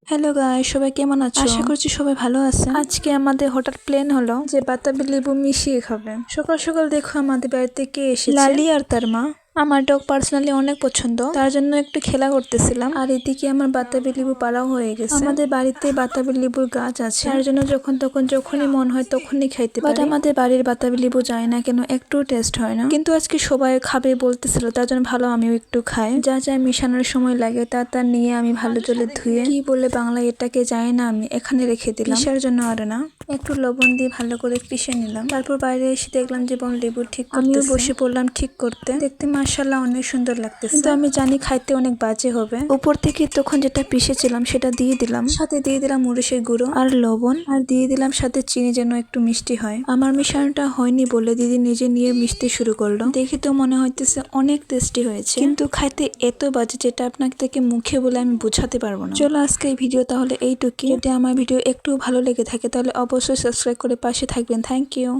Hello guys, সবাই কেমন আছো? আশা করছি সবাই ভালো আছে। আজকে আমাদের হঠাৎ প্ল্যান হলো যে বাতাবি লেবু মিশিয়ে খাবে। সকাল সকাল দেখো আমাদের বাড়িতে কে এসেছে, লালি আর তার মা। আমার ডগ পার্সোনালি অনেক পছন্দ, তার জন্য একটু খেলা করতেছিলাম। আর এদিকে আমার বাতাবি লেবু পাড়াও হয়ে গেছে। আমাদের বাড়িতে বাতাবি লেবুর গাছ আছে, তার জন্য যখনই মন হয় তখনই খাইতে পারি। আমাদের বাড়ির বাতাবি লেবু যায় না কেন, একটু টেস্ট হয় না। কিন্তু আজকে সবাই খাবে বলতেছিল, তার জন্য ভালো আমিও একটু খাই। যা যা মিশানোর সময় লাগে তা নিয়ে আমি ভালো জলে ধুয়ে, কি বলে বাংলা এটাকে যায় না, আমি এখানে রেখে দিলাম। পিসার জন্য আর না, একটু লবণ দিয়ে ভালো করে পিষে নিলাম। তারপর বাইরে এসে দেখলাম যে বোন লেবু ঠিক করতেছে। আমিও বসে পড়লাম ঠিক করতে। দেখতে মাশাআল্লাহ অনেক সুন্দর লাগতেছে, কিন্তু আমি জানি খাইতে অনেক বাজে হবে। উপর থেকে তখন যেটা পিষেছিলাম সেটা দিয়ে দিলাম, সাথে দিয়ে দিলাম মরিচের গুঁড়ো আর লবণ, আর দিয়ে দিলাম সাথে চিনি যেন একটু মিষ্টি হয়। আমার মিশানোটা হয়নি বলে দিদি নিজে নিয়ে মিশতে শুরু করলো। দেখে তো মনে হইতেছে অনেক টেস্টি হয়েছে, কিন্তু খাইতে এত বাজে যেটা আপনাকে মুখে বলে আমি বোঝাতে পারবো না। চলো আজকে এই ভিডিও তাহলে এইটুকুই। যদি আমার ভিডিও একটু ভালো লেগে থাকে তাহলে অবশ্যই সাবস্ক্রাইব করে পাশে থাকবেন। Thank you.